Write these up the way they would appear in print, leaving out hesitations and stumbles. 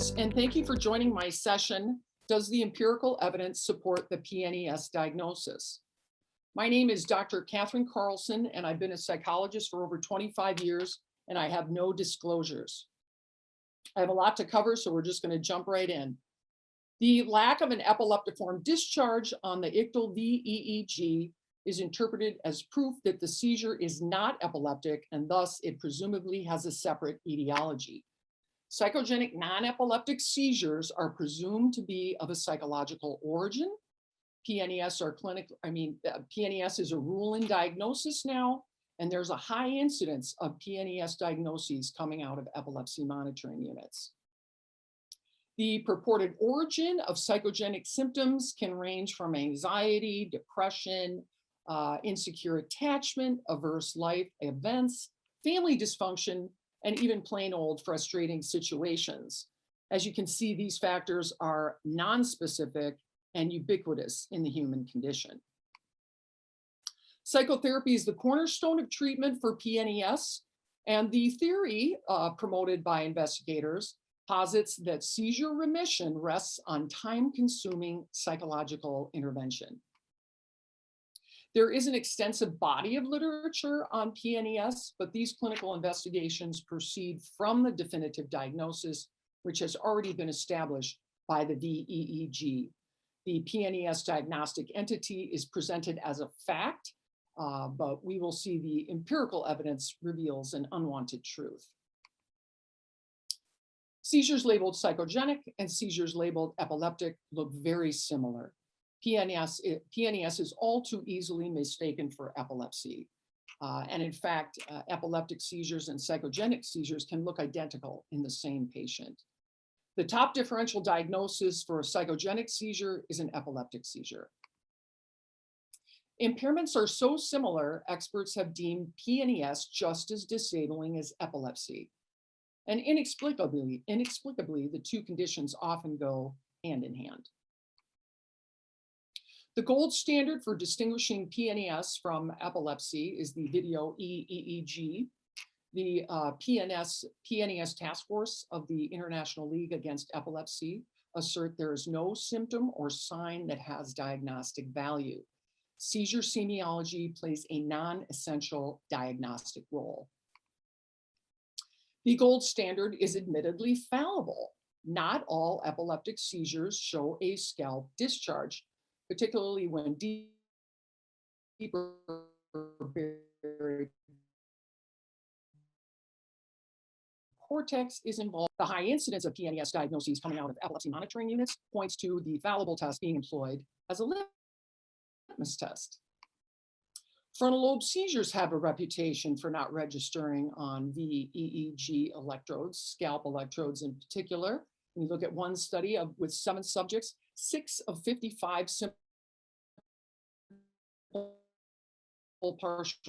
students, and thank you for joining my session, Does the Empirical Evidence Support the PNES Diagnosis? My name is Dr. Catherine Carlson, and I've been a psychologist for over 25 years, and I have no disclosures. I have a lot to cover, so we're just going to jump right in. The lack of an epileptiform discharge on the ictal VEEG is interpreted as proof that the seizure is not epileptic, and thus it presumably has a separate etiology. Psychogenic non-epileptic seizures are presumed to be of a psychological origin. PNES is a rule in diagnosis now, and there's a high incidence of PNES diagnoses coming out of epilepsy monitoring units. The purported origin of psychogenic symptoms can range from anxiety, depression, insecure attachment, averse life events, family dysfunction, and even plain old frustrating situations. As you can see, these factors are non-specific and ubiquitous in the human condition. Psychotherapy is the cornerstone of treatment for PNES, and the theory promoted by investigators posits that seizure remission rests on time-consuming psychological intervention. There is an extensive body of literature on PNES, but these clinical investigations proceed from the definitive diagnosis, which has already been established by the VEEG. The PNES diagnostic entity is presented as a fact, but we will see the empirical evidence reveals an unwanted truth. Seizures labeled psychogenic and seizures labeled epileptic look very similar. PNES is all too easily mistaken for epilepsy. And in fact, epileptic seizures and psychogenic seizures can look identical in the same patient. The top differential diagnosis for a psychogenic seizure is an epileptic seizure. Impairments are so similar, experts have deemed PNES just as disabling as epilepsy. And inexplicably, the two conditions often go hand in hand. The gold standard for distinguishing PNES from epilepsy is the video EEG. The PNES task force of the International League Against Epilepsy assert there is no symptom or sign that has diagnostic value. Seizure semiology plays a non-essential diagnostic role. The gold standard is admittedly fallible. Not all epileptic seizures show a scalp discharge, particularly when deeper buried cortex is involved. The high incidence of PNES diagnoses coming out of epilepsy monitoring units points to the fallible test being employed as a litmus test. Frontal lobe seizures have a reputation for not registering on VEEG electrodes, scalp electrodes in particular. When you look at one study with 7 subjects, 6 of 55 simple partial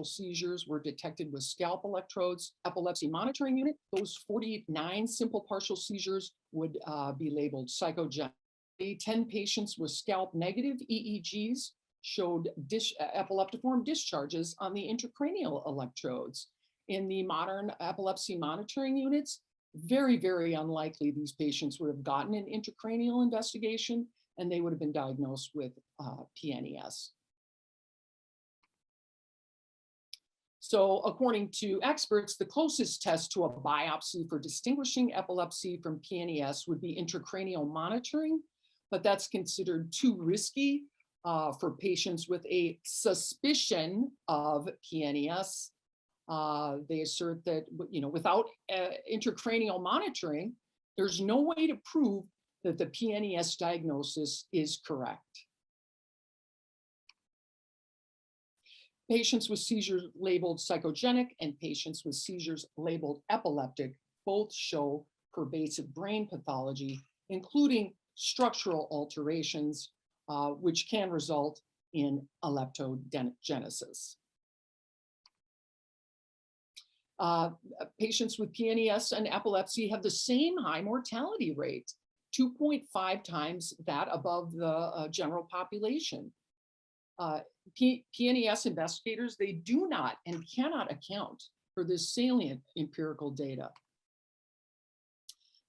seizures were detected with scalp electrodes. Epilepsy monitoring unit, those 49 simple partial seizures would be labeled psychogenic. 10 patients with scalp negative EEGs showed epileptiform discharges on the intracranial electrodes. In the modern epilepsy monitoring units, very, very unlikely these patients would have gotten an intracranial investigation and they would have been diagnosed with PNES. So according to experts, the closest test to a biopsy for distinguishing epilepsy from PNES would be intracranial monitoring, but that's considered too risky for patients with a suspicion of PNES. They assert that, without intracranial monitoring, there's no way to prove that the PNES diagnosis is correct. Patients with seizures labeled psychogenic and patients with seizures labeled epileptic both show pervasive brain pathology, including structural alterations, which can result in eleptogenesis. Patients with PNES and epilepsy have the same high mortality rate, 2.5 times that above the general population. PNES investigators, they do not and cannot account for this salient empirical data.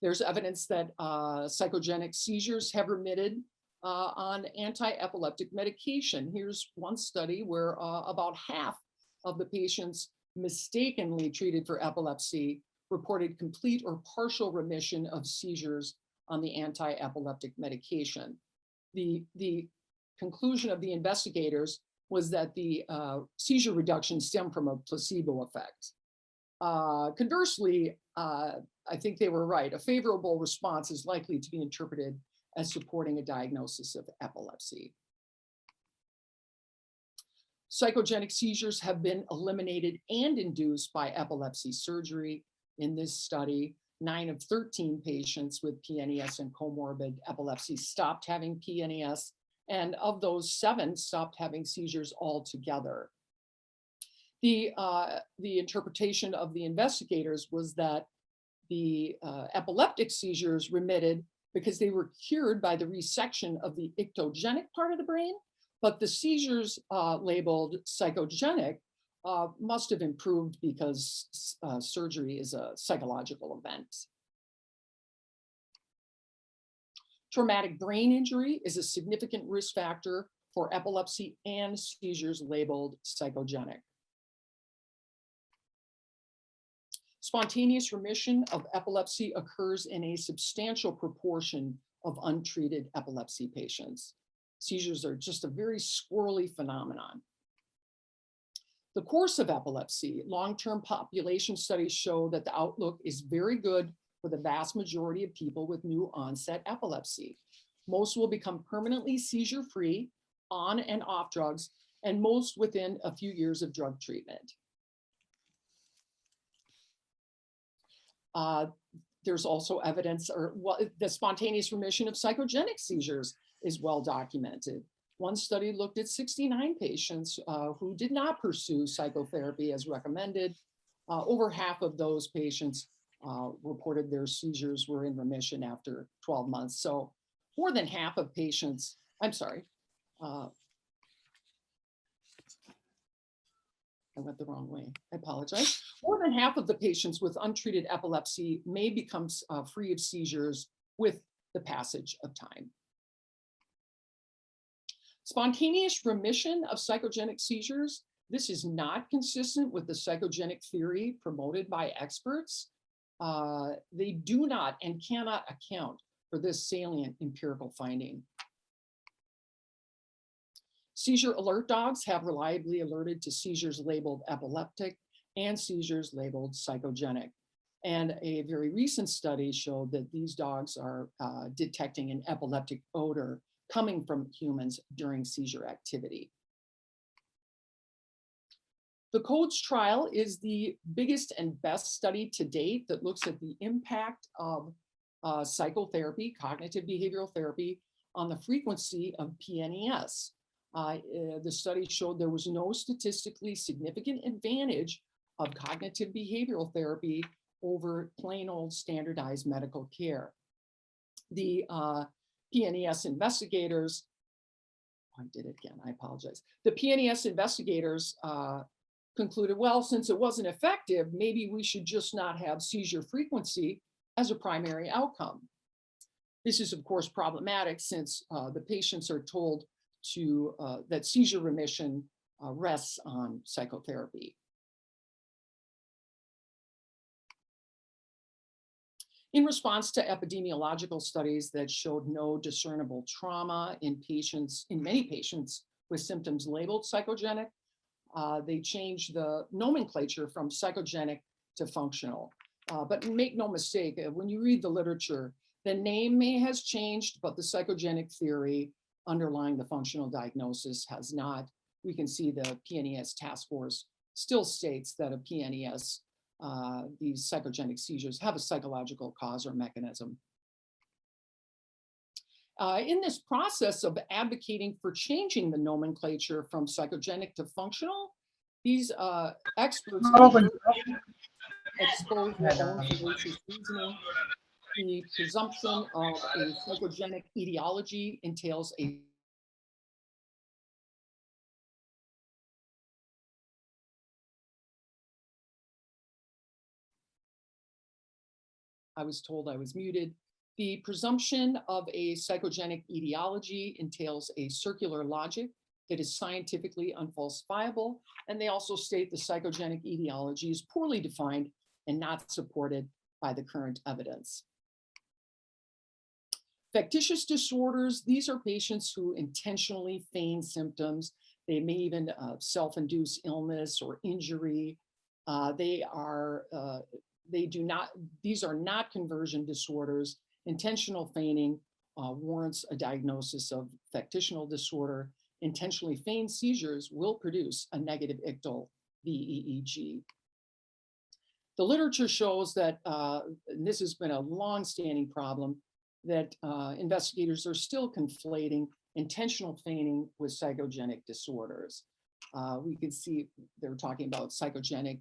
There's evidence that psychogenic seizures have remitted on anti-epileptic medication. Here's one study where about half of the patients mistakenly treated for epilepsy reported complete or partial remission of seizures on the anti-epileptic medication. The conclusion of the investigators was that the seizure reduction stemmed from a placebo effect. Conversely, I think they were right. A favorable response is likely to be interpreted as supporting a diagnosis of epilepsy. Psychogenic seizures have been eliminated and induced by epilepsy surgery. In this study, 9 of 13 patients with PNES and comorbid epilepsy stopped having PNES, and of those 7 stopped having seizures altogether. The interpretation of the investigators was that the epileptic seizures remitted because they were cured by the resection of the ictogenic part of the brain, but the seizures labeled psychogenic must have improved because surgery is a psychological event. Traumatic brain injury is a significant risk factor for epilepsy and seizures labeled psychogenic. Spontaneous remission of epilepsy occurs in a substantial proportion of untreated epilepsy patients. Seizures are just a very squirrely phenomenon. The course of epilepsy, long-term population studies show that the outlook is very good for the vast majority of people with new onset epilepsy. Most will become permanently seizure-free, on and off drugs, and most within a few years of drug treatment. There's also evidence, the spontaneous remission of psychogenic seizures is well documented. One study looked at 69 patients who did not pursue psychotherapy as recommended. Over half of those patients reported their seizures were in remission after 12 months. So more than half of patients, I'm sorry, I went the wrong way. I apologize. More than half of the patients with untreated epilepsy may become free of seizures with the passage of time. Spontaneous remission of psychogenic seizures. This is not consistent with the psychogenic theory promoted by experts. They do not and cannot account for this salient empirical finding. Seizure alert dogs have reliably alerted to seizures labeled epileptic and seizures labeled psychogenic. And a very recent study showed that these dogs are detecting an epileptic odor coming from humans during seizure activity. The CODES trial is the biggest and best study to date that looks at the impact of psychotherapy, cognitive behavioral therapy, on the frequency of PNES. The study showed there was no statistically significant advantage of cognitive behavioral therapy over plain old standardized medical care. The PNES investigators, I did it again, I apologize. The PNES investigators concluded, well, since it wasn't effective, maybe we should just not have seizure frequency as a primary outcome. This is, of course, problematic since the patients are told that seizure remission rests on psychotherapy. In response to epidemiological studies that showed no discernible trauma in many patients with symptoms labeled psychogenic, they changed the nomenclature from psychogenic to functional. But make no mistake, when you read the literature, the name has changed, but the psychogenic theory underlying the functional diagnosis has not. We can see the PNES task force still states that a PNES, these psychogenic seizures, have a psychological cause or mechanism. In this process of advocating for changing the nomenclature from psychogenic to functional, these experts expose their own fallacious reasoning. The presumption of a psychogenic etiology entails a I was told I was muted. The presumption of a psychogenic etiology entails a circular logic that is scientifically unfalsifiable. And they also state the psychogenic etiology is poorly defined and not supported by the current evidence. Fictitious disorders, these are patients who intentionally feign symptoms. They may even self-induce illness or injury. These are not conversion disorders. Intentional feigning warrants a diagnosis of fictitional disorder. Intentionally feigned seizures will produce a negative ictal VEEG. The literature shows that, and this has been a long-standing problem, that investigators are still conflating intentional feigning with psychogenic disorders. We can see they're talking about psychogenic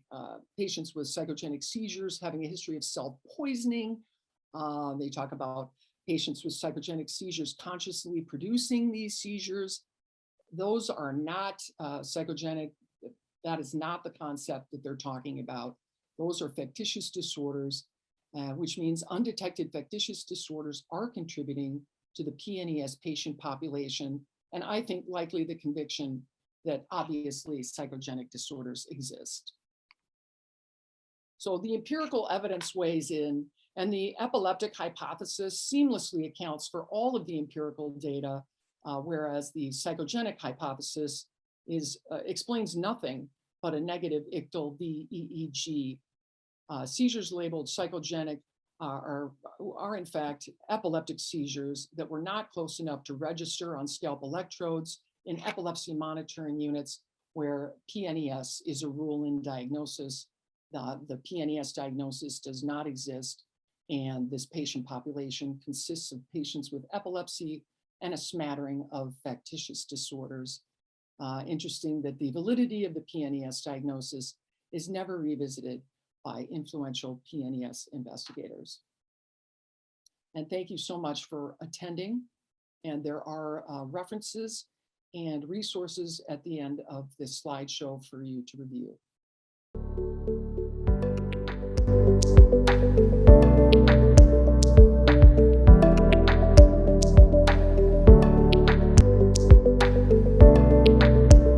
patients with psychogenic seizures having a history of self-poisoning. They talk about patients with psychogenic seizures consciously producing these seizures. Those are not psychogenic. That is not the concept that they're talking about. Those are fictitious disorders, which means undetected fictitious disorders are contributing to the PNES patient population. And I think likely the conviction that obviously psychogenic disorders exist. So the empirical evidence weighs in, and the epileptic hypothesis seamlessly accounts for all of the empirical data, whereas the psychogenic hypothesis explains nothing but a negative ictal VEEG. Seizures labeled psychogenic are in fact epileptic seizures that were not close enough to register on scalp electrodes in epilepsy monitoring units where PNES is a rule in diagnosis. The PNES diagnosis does not exist, and this patient population consists of patients with epilepsy and a smattering of fictitious disorders. Interesting that the validity of the PNES diagnosis is never revisited by influential PNES investigators. And thank you so much for attending. And there are references and resources at the end of this slideshow for you to review.